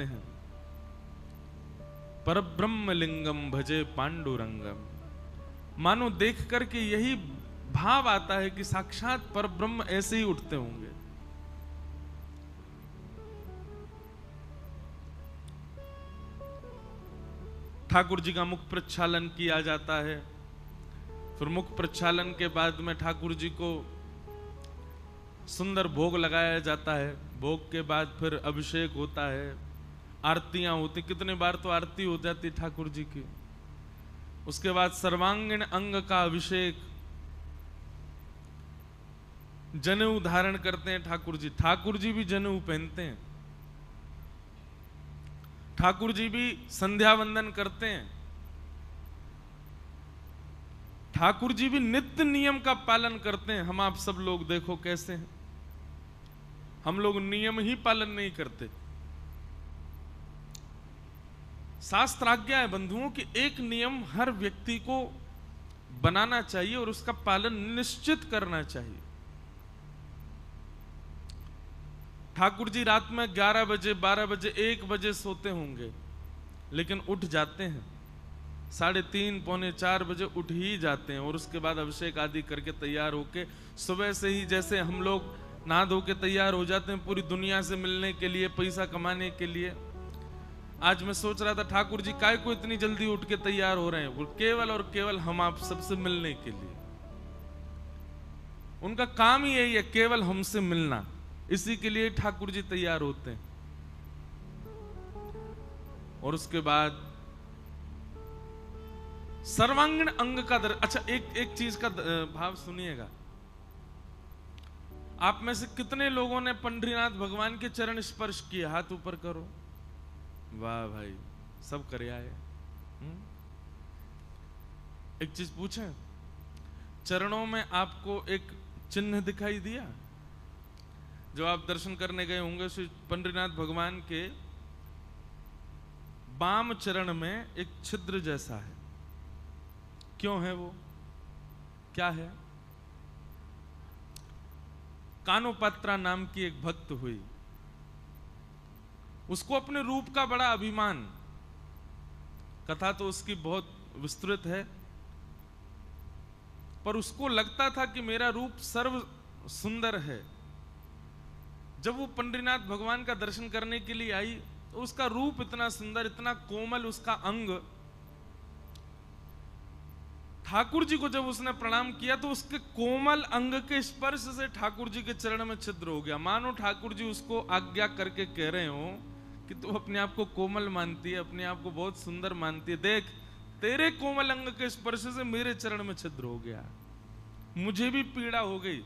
गाते हैं, परब्रह्म लिंगम भजे पांडुरंगम। मानो देख करके यही भाव आता है कि साक्षात परब्रह्म ऐसे ही उठते होंगे। ठाकुर जी का मुख प्रक्षालन किया जाता है, फिर मुख प्रक्षालन के बाद में ठाकुर जी को सुंदर भोग लगाया जाता है। भोग के बाद फिर अभिषेक होता है, आरतियां होती, कितने बार तो आरती हो जाती ठाकुर जी की। उसके बाद सर्वांगीण अंग का अभिषेक, जनेऊ धारण करते हैं ठाकुर जी। ठाकुर जी भी जनेऊ पहनते हैं, ठाकुर जी भी संध्या वंदन करते हैं, ठाकुर जी भी नित्य नियम का पालन करते हैं। हम आप सब लोग देखो कैसे हैं, हम लोग नियम ही पालन नहीं करते। शास्त्र आज्ञा है बंधुओं कि एक नियम हर व्यक्ति को बनाना चाहिए और उसका पालन निश्चित करना चाहिए। ठाकुर जी रात में 11 बजे 12 बजे 1 बजे सोते होंगे, लेकिन उठ जाते हैं 3:30 पौने 4 बजे उठ ही जाते हैं, और उसके बाद अभिषेक आदि करके तैयार होके सुबह से ही जैसे हम लोग नहा धो के तैयार हो जाते हैं पूरी दुनिया से मिलने के लिए, पैसा कमाने के लिए। आज मैं सोच रहा था ठाकुर जी काय को इतनी जल्दी उठ के तैयार हो रहे हैं, वो केवल और केवल हम आप सबसे मिलने के लिए। उनका काम ही यही है, केवल हमसे मिलना, इसी के लिए ठाकुर जी तैयार होते हैं। और उसके बाद सर्वांगीण अंग का अच्छा एक चीज का भाव सुनिएगा। आप में से कितने लोगों ने पंढरीनाथ भगवान के चरण स्पर्श किए? हाथ ऊपर करो। वाह भाई, सब करे आए। एक चीज पूछें, चरणों में आपको एक चिन्ह दिखाई दिया? जो आप दर्शन करने गए होंगे श्री पंढरीनाथ भगवान के बाम चरण में एक छिद्र जैसा है, क्यों है वो, क्या है? कानोपात्रा नाम की एक भक्त हुई, उसको अपने रूप का बड़ा अभिमान, कथा तो उसकी बहुत विस्तृत है, पर उसको लगता था कि मेरा रूप सर्व सुंदर है। जब वो पंढरीनाथ भगवान का दर्शन करने के लिए आई तो उसका रूप इतना सुंदर, इतना कोमल उसका अंग। ठाकुर जी को जब उसने प्रणाम किया तो उसके कोमल अंग के स्पर्श से ठाकुर जी के चरण में छिद्र हो गया। मानो ठाकुर जी उसको आज्ञा करके कह रहे हो कि तू अपने आप को कोमल मानती है, अपने आप को बहुत सुंदर मानती है, देख तेरे कोमल अंग के स्पर्श से मेरे चरण में छिद्र हो गया, मुझे भी पीड़ा हो गई।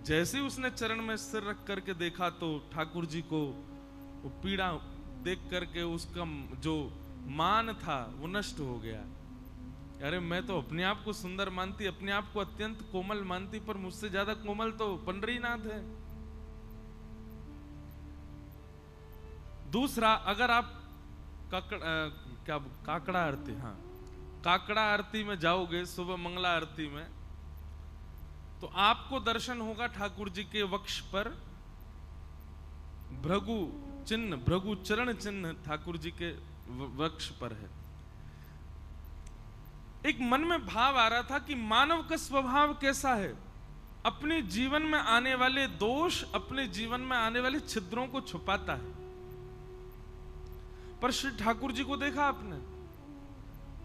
जैसे ही उसने चरण में सिर रख करके देखा तो ठाकुर जी को वो पीड़ा देख करके उसका जो मान था वो नष्ट हो गया। अरे मैं तो अपने आप को सुंदर मानती, अपने आप को अत्यंत कोमल मानती, पर मुझसे ज्यादा कोमल तो पंढरीनाथ है। दूसरा, अगर आप काकड़ा आरती, हाँ काकड़ा आरती में जाओगे सुबह मंगला आरती में, तो आपको दर्शन होगा ठाकुर जी के वक्ष पर भृगु चिन्ह, भृगु चरण चिन्ह ठाकुर जी के वक्ष पर है। एक मन में भाव आ रहा था कि मानव का स्वभाव कैसा है, अपने जीवन में आने वाले दोष, अपने जीवन में आने वाले छिद्रों को छुपाता है। पर श्री ठाकुर जी को देखा आपने,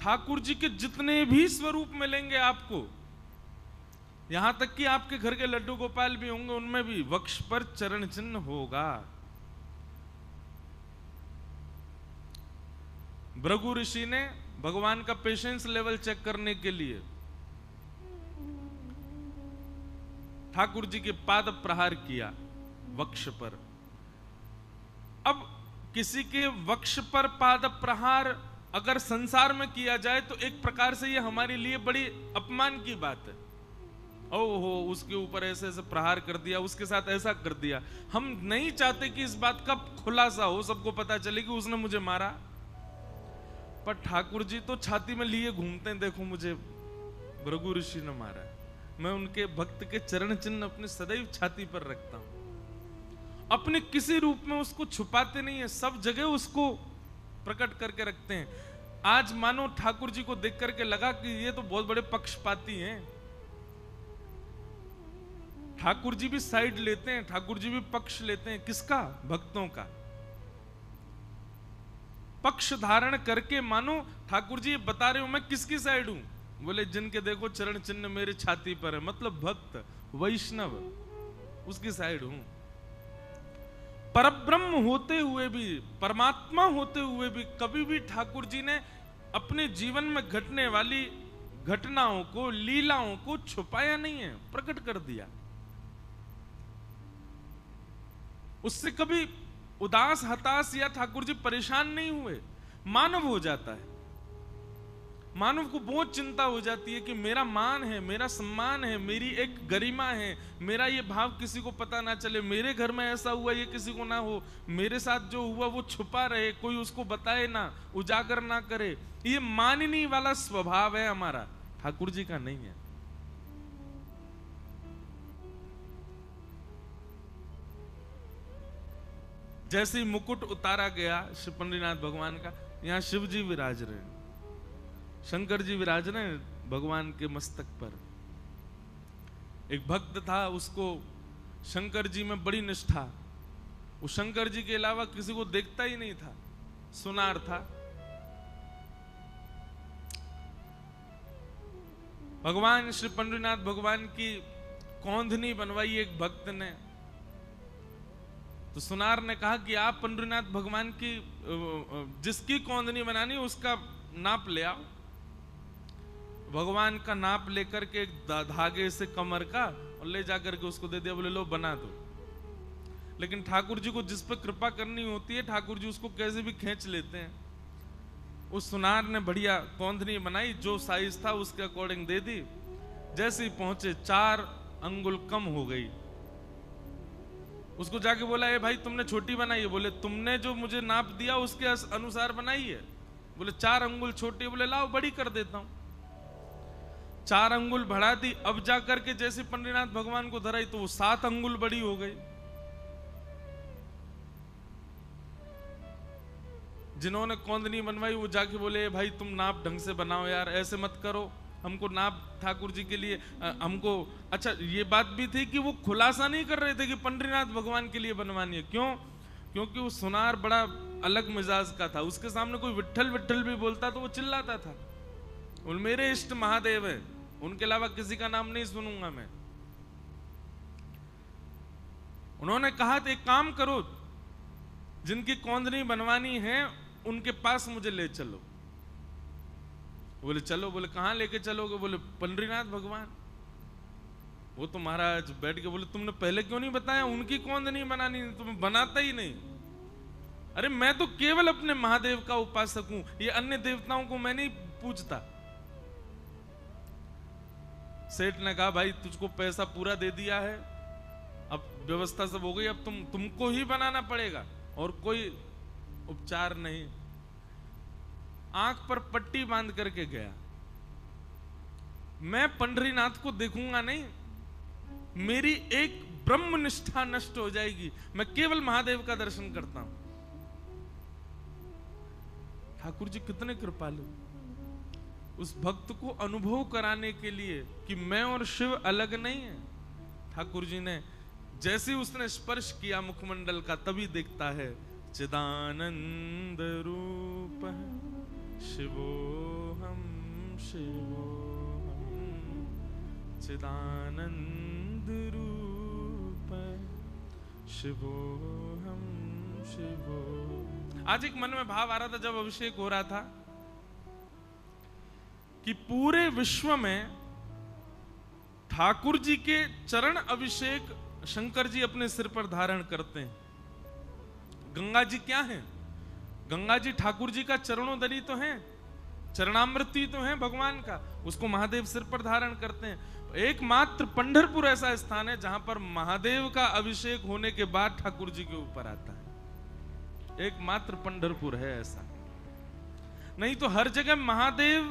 ठाकुर जी के जितने भी स्वरूप मिलेंगे आपको, यहां तक कि आपके घर के लड्डू गोपाल भी होंगे, उनमें भी वक्ष पर चरण चिन्ह होगा। भृगु ऋषि ने भगवान का पेशेंस लेवल चेक करने के लिए ठाकुर जी के पाद प्रहार किया वक्ष पर। अब किसी के वक्ष पर पाद प्रहार अगर संसार में किया जाए तो एक प्रकार से यह हमारे लिए बड़ी अपमान की बात है। ओहो, उसके ऊपर ऐसे ऐसे प्रहार कर दिया, उसके साथ ऐसा कर दिया। हम नहीं चाहते कि इस बात का खुलासा हो, सबको पता चले कि उसने मुझे मारा। पर ठाकुर जी तो छाती में लिए घूमते हैं, देखो मुझे भृगु ऋषि ने मारा है। मैं उनके भक्त के चरण चिन्ह अपने सदैव छाती पर रखता हूं। अपने किसी रूप में उसको छुपाते नहीं है, सब जगह उसको प्रकट करके रखते हैं। आज मानो ठाकुर जी को देख करके लगा कि ये तो बहुत बड़े पक्षपाती हैं, ठाकुर जी भी साइड लेते हैं, ठाकुर जी भी पक्ष लेते हैं। किसका? भक्तों का पक्ष धारण करके मानो ठाकुर जी बता रहे हो मैं किसकी साइड हूं। बोले जिनके देखो चरण चिन्ह मेरे छाती पर है, मतलब भक्त वैष्णव, उसकी साइड हूं। परब्रह्म होते हुए भी, परमात्मा होते हुए भी कभी भी ठाकुर जी ने अपने जीवन में घटने वाली घटनाओं को, लीलाओं को छुपाया नहीं है, प्रकट कर दिया। उससे कभी उदास, हताश या ठाकुर जी परेशान नहीं हुए। मानव हो जाता है, मानव को बहुत चिंता हो जाती है कि मेरा मान है, मेरा सम्मान है, मेरी एक गरिमा है, मेरा ये भाव किसी को पता ना चले, मेरे घर में ऐसा हुआ ये किसी को ना हो, मेरे साथ जो हुआ वो छुपा रहे, कोई उसको बताए ना, उजागर ना करे। ये माननी वाला स्वभाव है हमारा, ठाकुर जी का नहीं है। जैसे ही मुकुट उतारा गया श्री पंडरीनाथ भगवान का, यहां शिव जी विराज रहे, शंकर जी विराज रहे हैं भगवान के मस्तक पर। एक भक्त था, उसको शंकर जी में बड़ी निष्ठा, वो शंकर जी के अलावा किसी को देखता ही नहीं था, सुनार था। भगवान श्री पंडरीनाथ भगवान की कौंधनी बनवाई एक भक्त ने, तो सुनार ने कहा कि आप पंडरीनाथ भगवान की जिसकी कौंधनी बनानी उसका नाप ले आओ। भगवान का नाप लेकर के एक धागे से कमर का और ले जाकर के उसको दे दिया, बोले लो बना दो। लेकिन ठाकुर जी को जिस पर कृपा करनी होती है, ठाकुर जी उसको कैसे भी खींच लेते हैं। उस सुनार ने बढ़िया कौंधनी बनाई, जो साइज था उसके अकॉर्डिंग दे दी। जैसे ही पहुंचे 4 अंगुल कम हो गई। उसको जाके बोला, ए भाई तुमने छोटी बनाई है? बोले तुमने जो मुझे नाप दिया उसके अनुसार बनाई है। बोले 4 अंगुल छोटी। बोले लाओ बड़ी कर देता हूं। 4 अंगुल बढ़ा दी। अब जाकर के जैसे पंडरीनाथ भगवान को धराई तो वो 7 अंगुल बड़ी हो गई। जिन्होंने कौंधनी बनवाई वो जाके बोले, भाई तुम नाप ढंग से बनाओ यार, ऐसे मत करो, हमको नाप ठाकुर जी के लिए हमको। अच्छा ये बात भी थी कि वो खुलासा नहीं कर रहे थे कि पंडरीनाथ भगवान के लिए बनवानी है। क्यों? क्योंकि वो सुनार बड़ा अलग मिजाज का था, उसके सामने कोई विट्ठल विट्ठल भी बोलता तो वो चिल्लाता था, वो मेरे इष्ट महादेव है, उनके अलावा किसी का नाम नहीं सुनूंगा मैं। उन्होंने कहा तो एक काम करो, जिनकी कौंधनी बनवानी है उनके पास मुझे ले चलो। बोले चलो। बोले कहां लेके चलोगे? बोले पंडरीनाथ भगवान। वो तो महाराज बैठ के बोले, तुमने पहले क्यों नहीं बताया? उनकी कौंधनी बनानी, तुम्हें बनाता ही नहीं। अरे मैं तो केवल अपने महादेव का उपासक हूं, ये अन्य देवताओं को मैं नहीं पूजता। सेठ ने कहा, भाई तुझको पैसा पूरा दे दिया है, अब व्यवस्था सब हो गई, अब तुमको ही बनाना पड़ेगा और कोई उपचार नहीं। आंख पर पट्टी बांध करके गया। मैं पंडरीनाथ को देखूंगा नहीं, मेरी एक ब्रह्म निष्ठा नष्ट हो जाएगी, मैं केवल महादेव का दर्शन करता हूं। ठाकुर जी कितने कृपालु, उस भक्त को अनुभव कराने के लिए कि मैं और शिव अलग नहीं है। ठाकुर जी ने जैसे उसने स्पर्श किया मुखमंडल का, तभी देखता है चिदानंद रूप शिवोहम शिवोहम चिदानंद रूप शिवोहम शिवोहम। आज एक मन में भाव आ रहा था जब अभिषेक हो रहा था कि पूरे विश्व में ठाकुर जी के चरण अभिषेक शंकर जी अपने सिर पर धारण करते हैं। गंगा जी क्या है? गंगा जी ठाकुर जी का चरणोदरी तो है, चरणामृति तो है भगवान का, उसको महादेव सिर पर धारण करते हैं। एकमात्र पंढरपुर ऐसा स्थान है जहां पर महादेव का अभिषेक होने के बाद ठाकुर जी के ऊपर आता है। एकमात्र पंढरपुर है ऐसा, नहीं तो हर जगह महादेव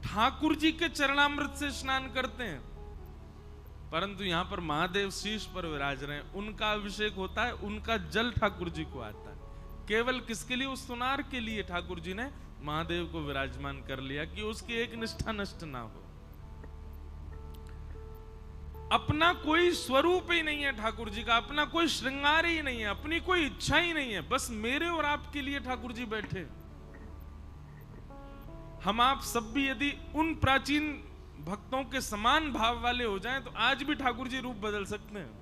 ठाकुर जी के चरणामृत से स्नान करते हैं। परंतु यहाँ पर महादेव शीश पर विराज रहे हैं, उनका अभिषेक होता है, उनका जल ठाकुर जी को आता है। केवल किसके लिए? उस सुनार के लिए ठाकुर जी ने महादेव को विराजमान कर लिया कि उसकी एक निष्ठा नष्ट ना हो। अपना कोई स्वरूप ही नहीं है ठाकुर जी का, अपना कोई श्रृंगार ही नहीं है, अपनी कोई इच्छा ही नहीं है, बस मेरे और आपके लिए ठाकुर जी बैठे। हम आप सब भी यदि उन प्राचीन भक्तों के समान भाव वाले हो जाएं तो आज भी ठाकुर जी रूप बदल सकते हैं।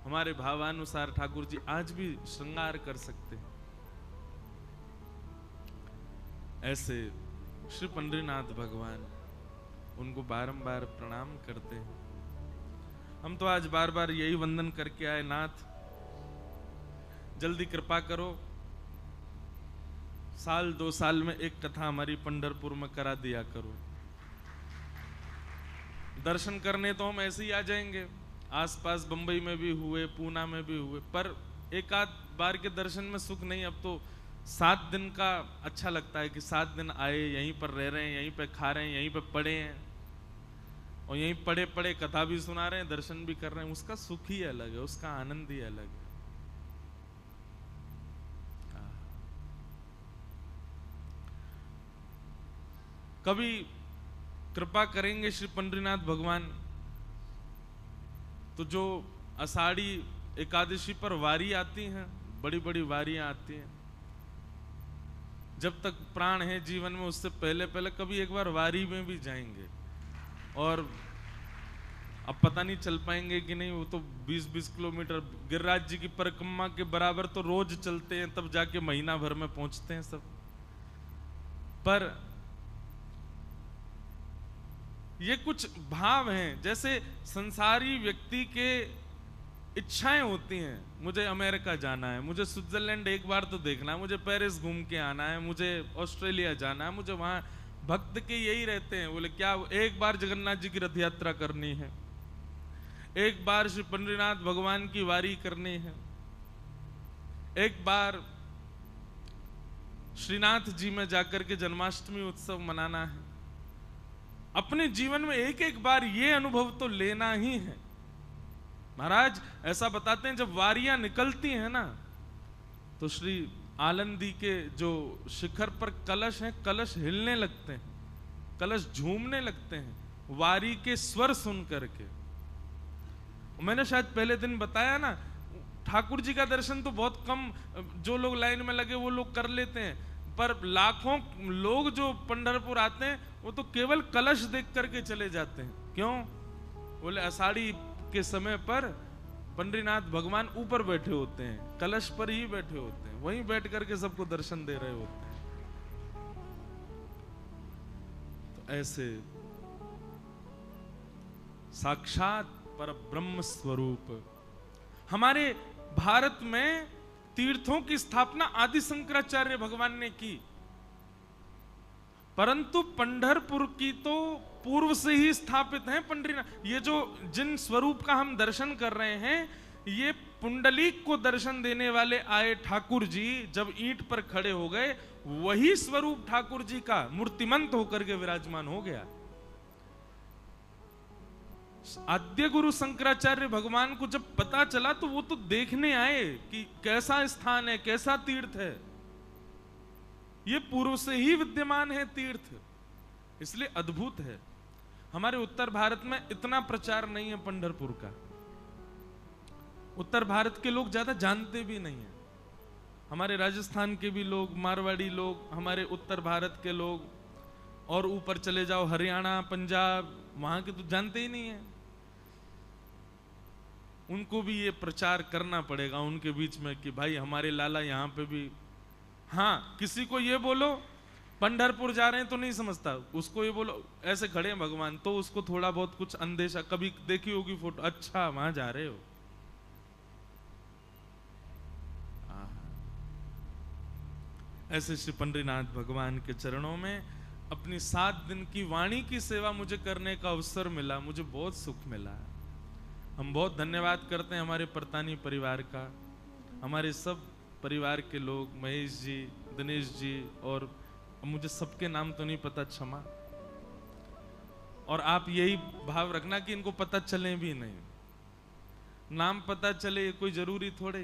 हमारे भावानुसार ठाकुर जी आज भी श्रृंगार कर सकते हैं। ऐसे श्री पंडरीनाथ भगवान, उनको बारंबार प्रणाम करते हैं। हम तो आज बार बार यही वंदन करके आए, नाथ जल्दी कृपा करो, साल 2 साल में एक कथा हमारी पंढरपुर में करा दिया करो। दर्शन करने तो हम ऐसे ही आ जाएंगे, आसपास बंबई में भी हुए, पूना में भी हुए, पर एक आध बार के दर्शन में सुख नहीं। अब तो 7 दिन का अच्छा लगता है कि 7 दिन आए, यहीं पर रह रहे हैं, यहीं पे खा रहे हैं, यहीं पे पढ़े हैं और यहीं पढ़े पढ़े कथा भी सुना रहे हैं, दर्शन भी कर रहे हैं। उसका सुख ही अलग है, उसका आनंद ही अलग है। कभी कृपा करेंगे श्री पंडरीनाथ भगवान तो जो आषाढ़ी एकादशी पर वारी आती हैं, बड़ी बड़ी वारियां आती हैं, जब तक प्राण है जीवन में उससे पहले पहले कभी एक बार वारी में भी जाएंगे। और अब पता नहीं चल पाएंगे कि नहीं, वो तो 20-20 किलोमीटर गिरिराज जी की परिक्रमा के बराबर तो रोज चलते हैं, तब जाके महीना भर में पहुंचते हैं सब। पर ये कुछ भाव हैं, जैसे संसारी व्यक्ति के इच्छाएं होती हैं, मुझे अमेरिका जाना है, मुझे स्विट्जरलैंड एक बार तो देखना है, मुझे पेरिस घूम के आना है, मुझे ऑस्ट्रेलिया जाना है, मुझे वहां। भक्त के यही रहते हैं, बोले क्या एक बार जगन्नाथ जी की रथ यात्रा करनी है, एक बार श्री पंडरीनाथ भगवान की वारी करनी है, एक बार श्रीनाथ जी में जाकर के जन्माष्टमी उत्सव मनाना है। अपने जीवन में एक एक बार ये अनुभव तो लेना ही है। महाराज ऐसा बताते हैं, जब वारियां निकलती हैं ना, तो श्री आलंदी के जो शिखर पर कलश हैं, कलश हिलने लगते हैं, कलश झूमने लगते हैं वारी के स्वर सुन करके। मैंने शायद पहले दिन बताया ना, ठाकुर जी का दर्शन तो बहुत कम जो लोग लाइन में लगे वो लोग कर लेते हैं, पर लाखों लोग जो पंढरपुर आते हैं वो तो केवल कलश देख करके चले जाते हैं। क्यों? बोले आषाढ़ी के समय पर पंडरीनाथ भगवान ऊपर बैठे होते हैं, कलश पर ही बैठे होते हैं, वहीं बैठ करके सबको दर्शन दे रहे होते हैं। तो ऐसे साक्षात पर ब्रह्म स्वरूप हमारे भारत में तीर्थों की स्थापना आदि शंकराचार्य भगवान ने की, परंतु पंढरपुर की तो पूर्व से ही स्थापित है पंडरीनाथ। ये जो जिन स्वरूप का हम दर्शन कर रहे हैं, ये पुंडलीक को दर्शन देने वाले आए ठाकुर जी जब ईंट पर खड़े हो गए, वही स्वरूप ठाकुर जी का मूर्तिमंत होकर के विराजमान हो गया। आद्य गुरु शंकराचार्य भगवान को जब पता चला तो वो तो देखने आए कि कैसा स्थान है, कैसा तीर्थ है। ये पूर्व से ही विद्यमान है तीर्थ, इसलिए अद्भुत है। हमारे उत्तर भारत में इतना प्रचार नहीं है पंढरपुर का, उत्तर भारत के लोग ज्यादा जानते भी नहीं है। हमारे राजस्थान के भी लोग, मारवाड़ी लोग, हमारे उत्तर भारत के लोग, और ऊपर चले जाओ हरियाणा, पंजाब, वहां के तो जानते ही नहीं है। उनको भी ये प्रचार करना पड़ेगा उनके बीच में कि भाई हमारे लाला यहाँ पे भी। हाँ, किसी को ये बोलो पंढरपुर जा रहे हैं तो नहीं समझता, उसको ये बोलो ऐसे खड़े हैं भगवान, तो उसको थोड़ा बहुत कुछ अंदेशा, कभी देखी होगी फोटो, अच्छा वहां जा रहे हो। ऐसे श्री पंडरीनाथ भगवान के चरणों में अपनी 7 दिन की वाणी की सेवा मुझे करने का अवसर मिला, मुझे बहुत सुख मिला। हम बहुत धन्यवाद करते हैं हमारे परतानी परिवार का, हमारे सब परिवार के लोग, महेश जी, दिनेश जी, और मुझे सबके नाम तो नहीं पता, क्षमा। और आप यही भाव रखना कि इनको पता चले भी नहीं, नाम पता चले ये कोई जरूरी थोड़े,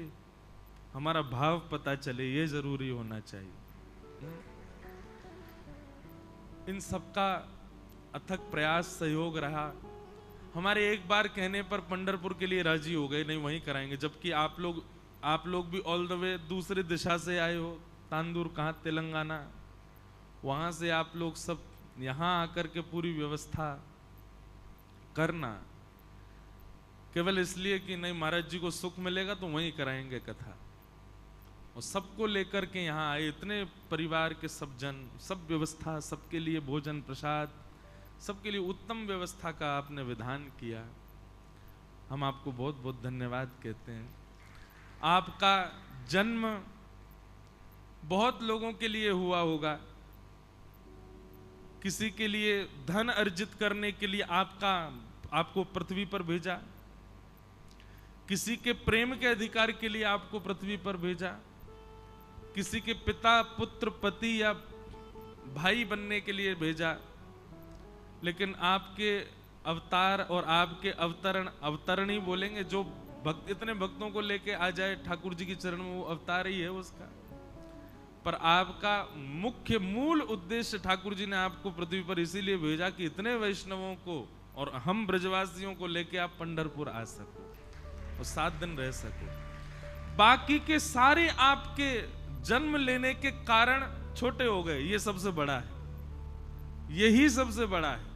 हमारा भाव पता चले ये जरूरी होना चाहिए। इन सबका अथक प्रयास सहयोग रहा। हमारे एक बार कहने पर पंढरपुर के लिए राजी हो गए, नहीं वहीं कराएंगे, जबकि आप लोग भी ऑल द वे दूसरी दिशा से आए हो, तांदूर कहाँ, तेलंगाना, वहां से आप लोग सब यहां आकर के पूरी व्यवस्था करना केवल इसलिए कि नहीं महाराज जी को सुख मिलेगा तो वहीं कराएंगे कथा, और सबको लेकर के यहाँ आए, इतने परिवार के सब जन, सब व्यवस्था, सबके लिए भोजन प्रसाद, सबके लिए उत्तम व्यवस्था का आपने विधान किया। हम आपको बहुत बहुत धन्यवाद कहते हैं। आपका जन्म बहुत लोगों के लिए हुआ होगा, किसी के लिए धन अर्जित करने के लिए आपको पृथ्वी पर भेजा, किसी के प्रेम के अधिकार के लिए आपको पृथ्वी पर भेजा, किसी के पिता पुत्र पति या भाई बनने के लिए भेजा, लेकिन आपके अवतार और आपके अवतरण ही बोलेंगे, जो भक्त इतने भक्तों को लेके आ जाए ठाकुर जी के चरण में, वो अवतार ही है उसका। पर आपका मुख्य मूल उद्देश्य ठाकुर जी ने आपको पृथ्वी पर इसीलिए भेजा कि इतने वैष्णवों को और हम ब्रजवासियों को लेके आप पंढरपुर आ सको और 7 दिन रह सको। बाकी के सारे आपके जन्म लेने के कारण छोटे हो गए, ये सबसे बड़ा है, यही सबसे बड़ा है।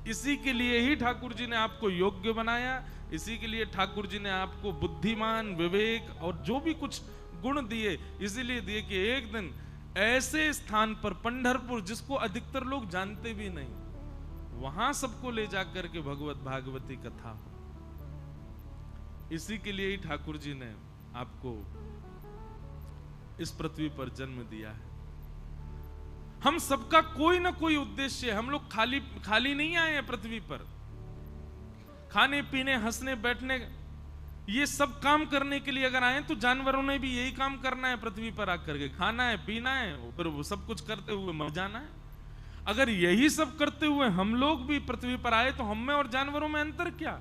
इसी के लिए ही ठाकुर जी ने आपको योग्य बनाया, इसी के लिए ठाकुर जी ने आपको बुद्धिमान, विवेक और जो भी कुछ गुण दिए, इसीलिए दिए कि एक दिन ऐसे स्थान पर पंढरपुर, जिसको अधिकतर लोग जानते भी नहीं, वहां सबको ले जाकर के भगवत भागवती कथा हो। इसी के लिए ही ठाकुर जी ने आपको इस पृथ्वी पर जन्म दिया है। हम सबका कोई ना कोई उद्देश्य है, हम लोग खाली नहीं आए हैं पृथ्वी पर। खाने पीने, हंसने बैठने, ये सब काम करने के लिए अगर आए तो जानवरों ने भी यही काम करना है, पृथ्वी पर आकर के खाना है, पीना है, फिर वो सब कुछ करते हुए मर जाना है। अगर यही सब करते हुए हम लोग भी पृथ्वी पर आए तो हम में और जानवरों में अंतर क्या?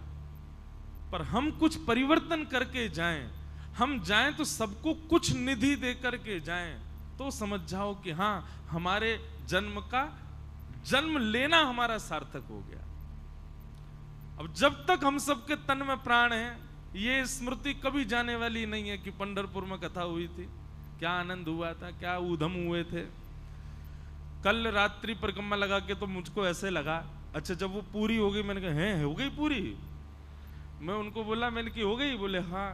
पर हम कुछ परिवर्तन करके जाएं, हम जाएं तो सबको कुछ निधि दे करके जाएं, तो समझ जाओ कि हाँ, हमारे जन्म लेना हमारा सार्थक हो गया। अब जब तक हम सबके तन में प्राण है, ये स्मृति कभी जाने वाली नहीं है कि पंढरपुर में कथा हुई थी, क्या आनंद हुआ था, क्या ऊधम हुए थे। कल रात्रि परिक्रमा लगा के तो मुझको ऐसे लगा, अच्छा जब वो पूरी हो गई, मैंने कहा हैं हो गई पूरी? मैं उनको बोला, मैंने की हो गई? बोले हाँ।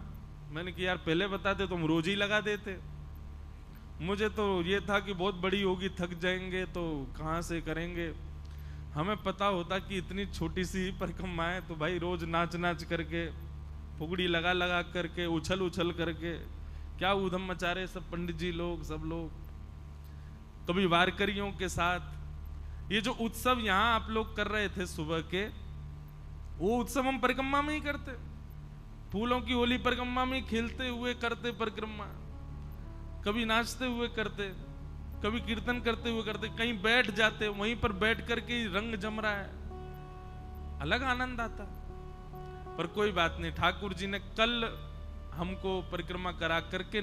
मैंने कि यार पहले बताते तो हम रोज ही लगा देते। मुझे तो ये था कि बहुत बड़ी होगी, थक जाएंगे तो कहाँ से करेंगे। हमें पता होता कि इतनी छोटी सी परिक्रमा है तो भाई रोज नाच नाच करके, फुगड़ी लगा लगा करके, उछल उछल करके क्या ऊधम मचा रहे सब पंडित जी लोग, सब लोग, कभी वारकरियों के साथ। ये जो उत्सव यहाँ आप लोग कर रहे थे सुबह के, वो उत्सव हम परिक्रमा में ही करते, फूलों की होली परिक्रमा में खेलते हुए करते परिक्रमा, कभी नाचते हुए करते, कभी कीर्तन करते हुए करते, कहीं बैठ जाते, वहीं पर बैठ करके रंग जम रहा है, अलग आनंद आता। पर कोई बात नहीं, ठाकुर जी ने कल हमको परिक्रमा करा करके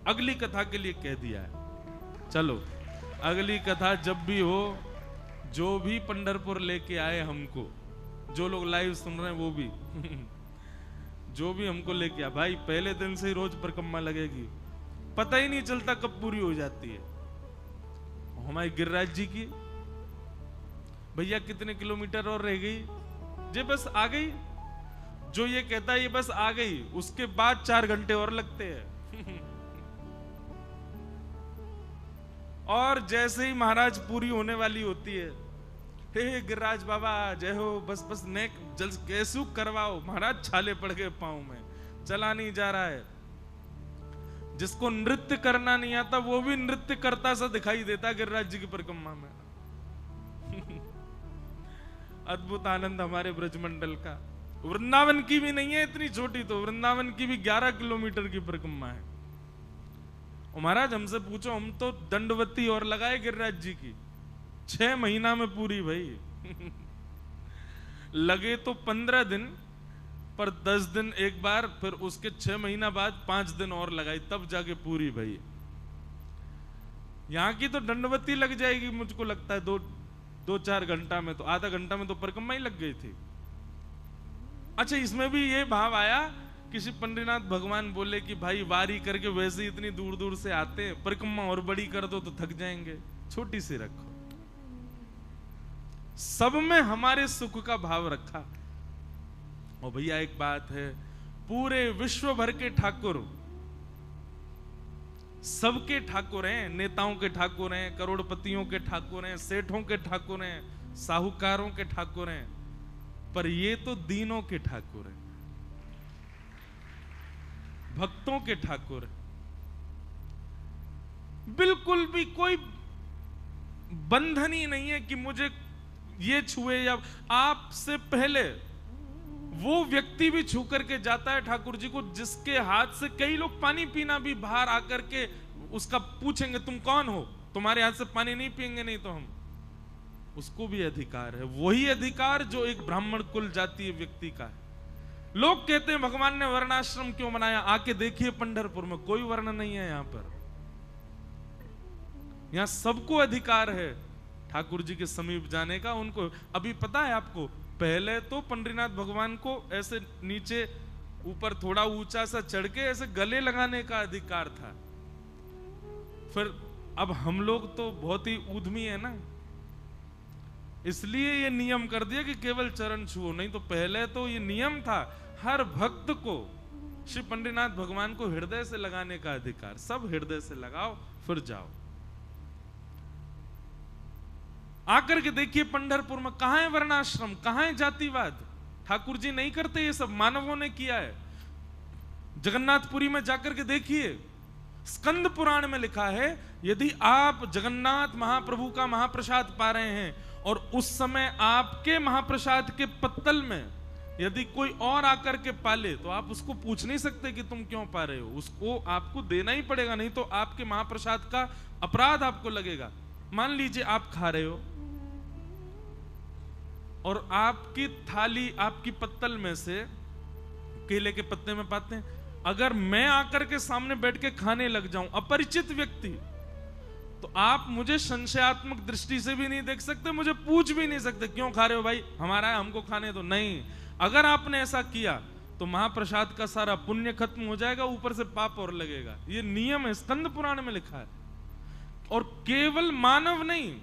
अगली कथा के लिए कह दिया है। चलो अगली कथा जब भी हो, जो भी पंढरपुर लेके आए हमको, जो लोग लाइव सुन रहे हैं वो भी जो भी हमको लेके आए, भाई पहले दिन से ही रोज परिक्रमा लगेगी, पता ही नहीं चलता कब पूरी हो जाती है। हमारी गिरिराज जी की, भैया कितने किलोमीटर और रह गई? जे बस आ गई। जो ये कहता है ये बस आ गई, उसके बाद 4 घंटे और लगते हैं और जैसे ही महाराज पूरी होने वाली होती है, हे गिरिराज बाबा जय हो, बस बस नेक जल कैसू करवाओ। महाराज छाले पड़ गए पांव में, चला नहीं जा रहा है। जिसको नृत्य करना नहीं आता वो भी नृत्य करता सा दिखाई देता गिरिराज जी की परिक्रमा में अद्भुत आनंद हमारे ब्रजमंडल का। वृंदावन की भी नहीं है इतनी छोटी, तो वृंदावन की भी 11 किलोमीटर की परिक्रमा है। महाराज हमसे पूछो, हम तो दंडवती और लगाए गिरिराज जी की 6 महीना में पूरी भाई लगे तो 15 दिन, पर 10 दिन एक बार, फिर उसके 6 महीना बाद 5 दिन और लगाई, तब जाके पूरी भई। यहां की तो दंडवती लग जाएगी, मुझको लगता है 2-4 घंटा में, तो आधा घंटा में तो परिक्रमा ही लग गई थी। अच्छा, इसमें भी ये भाव आया, किसी पंडितनाथ भगवान बोले कि भाई वारी करके वैसे ही इतनी दूर दूर से आते हैं, परिक्रमा और बड़ी कर दो तो थक जाएंगे, छोटी सी रखो। सब में हमारे सुख का भाव रखा। और भैया एक बात है, पूरे विश्व भर के ठाकुर, सबके ठाकुर हैं, नेताओं के ठाकुर हैं, करोड़पतियों के ठाकुर हैं, सेठों के ठाकुर हैं, साहूकारों के ठाकुर हैं, पर ये तो दीनों के ठाकुर हैं, भक्तों के ठाकुर हैं। बिल्कुल भी कोई बंधन ही नहीं है कि मुझे ये छुए, या आपसे पहले वो व्यक्ति भी छू करके जाता है ठाकुर जी को, जिसके हाथ से कई लोग पानी पीना भी बाहर आकर के उसका पूछेंगे तुम कौन हो, तुम्हारे हाथ से पानी नहीं पिएंगे, नहीं तो हम, उसको भी अधिकार है, वही अधिकार जो एक ब्राह्मण कुल जातीय व्यक्ति का है। लोग कहते हैं भगवान ने वर्णाश्रम क्यों बनाया, आके देखिए पंढरपुर में कोई वर्ण नहीं है, यहां पर, यहां सबको अधिकार है ठाकुर जी के समीप जाने का। उनको अभी पता है आपको, पहले तो पंडरीनाथ भगवान को ऐसे नीचे ऊपर थोड़ा ऊंचा सा चढ़ के ऐसे गले लगाने का अधिकार था, फिर अब हम लोग तो बहुत ही ऊधमी है ना, इसलिए ये नियम कर दिया कि केवल चरण छुओ, नहीं तो पहले तो ये नियम था हर भक्त को श्री पंडरीनाथ भगवान को हृदय से लगाने का अधिकार। सब हृदय से लगाओ फिर जाओ। आकर के देखिए पंढरपुर में कहां है वर्णाश्रम, कहां है जातिवाद, ठाकुर जी नहीं करते, ये सब मानवों ने किया है। जगन्नाथपुरी में जाकर के देखिए, स्कंद पुराण में लिखा है, यदि आप जगन्नाथ महाप्रभु का महाप्रसाद पा रहे हैं और उस समय आपके महाप्रसाद के पत्तल में यदि कोई और आकर के पाले, तो आप उसको पूछ नहीं सकते कि तुम क्यों पा रहे हो, उसको आपको देना ही पड़ेगा, नहीं तो आपके महाप्रसाद का अपराध आपको लगेगा। मान लीजिए आप खा रहे हो और आपकी थाली, आपकी पत्तल में से केले के पत्ते में पाते हैं, अगर मैं आकर के सामने बैठ के खाने लग जाऊं, अपरिचित व्यक्ति, तो आप मुझे संशयात्मक दृष्टि से भी नहीं देख सकते, मुझे पूछ भी नहीं सकते क्यों खा रहे हो भाई, हमारा है हमको खाने दो। नहीं, अगर आपने ऐसा किया तो महाप्रसाद का सारा पुण्य खत्म हो जाएगा, ऊपर से पाप और लगेगा। ये नियम है, स्कंद पुराण में लिखा है। और केवल मानव नहीं,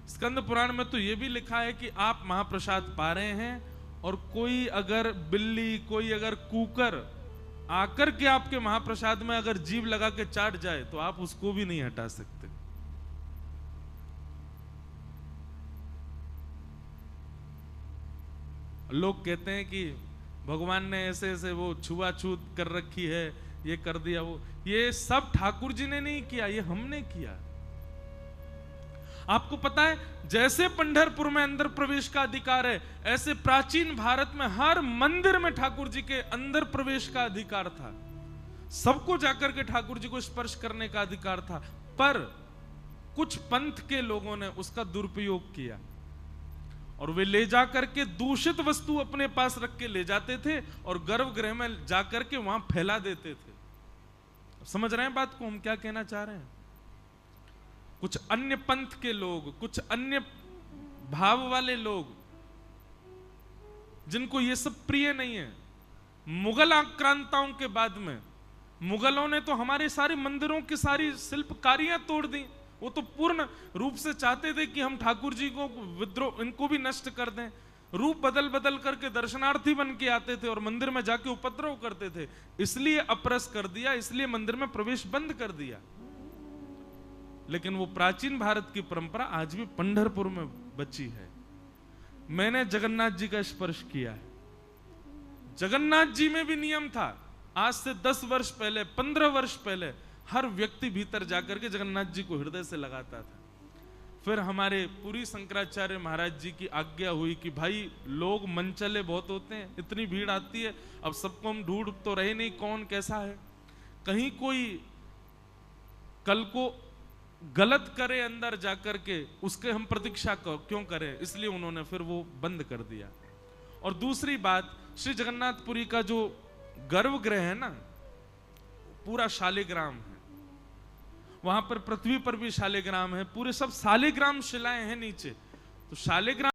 स्कंद पुराण में तो यह भी लिखा है कि आप महाप्रसाद पा रहे हैं और कोई अगर बिल्ली, कोई अगर कुकर आकर के आपके महाप्रसाद में अगर जीभ लगा के चाट जाए तो आप उसको भी नहीं हटा सकते। लोग कहते हैं कि भगवान ने ऐसे ऐसे वो छुआछूत कर रखी है, ये कर दिया, वो, ये सब ठाकुर जी ने नहीं किया, ये हमने किया। आपको पता है, जैसे पंढरपुर में अंदर प्रवेश का अधिकार है, ऐसे प्राचीन भारत में हर मंदिर में ठाकुर जी के अंदर प्रवेश का अधिकार था, सबको जाकर के ठाकुर जी को स्पर्श करने का अधिकार था। पर कुछ पंथ के लोगों ने उसका दुरुपयोग किया और वे ले जाकर के दूषित वस्तु अपने पास रख के ले जाते थे और गर्भगृह में जाकर के वहां फैला देते थे। समझ रहे हैं बात को, हम क्या कहना चाह रहे हैं? कुछ अन्य पंथ के लोग, कुछ अन्य भाव वाले लोग, जिनको ये सब प्रिय नहीं है, मुगल आक्रांताओं के बाद में मुगलों ने तो हमारे सारे मंदिरों की सारी शिल्पकारियां तोड़ दी। वो तो पूर्ण रूप से चाहते थे कि हम ठाकुर जी को विद्रोह, इनको भी नष्ट कर दें। रूप बदल बदल करके दर्शनार्थी बन के आते थे और मंदिर में जाके उपद्रव करते थे, इसलिए अप्रस कर दिया, इसलिए मंदिर में प्रवेश बंद कर दिया। लेकिन वो प्राचीन भारत की परंपरा आज भी पंढरपुर में बची है। मैंने जगन्नाथ जी का स्पर्श किया है, जगन्नाथ जी में भी नियम था। आज से 10 वर्ष पहले, 15 वर्ष पहले हर व्यक्ति भीतर जाकर के जगन्नाथ जी को हृदय से लगाता था। फिर हमारे पुरी शंकराचार्य महाराज जी की आज्ञा हुई कि भाई लोग मनचले बहुत होते हैं, इतनी भीड़ आती है, अब सबको हम ढूंढ तो रहे नहीं कौन कैसा है, कहीं कोई कल को गलत करे अंदर जाकर के, उसके हम प्रतीक्षा क्यों करें, इसलिए उन्होंने फिर वो बंद कर दिया। और दूसरी बात, श्री जगन्नाथपुरी का जो गर्भगृह है ना, पूरा शालिग्राम है। वहां पर पृथ्वी पर भी शालिग्राम है, पूरे सब शालिग्राम शिलाएं हैं नीचे। तो शालिग्राम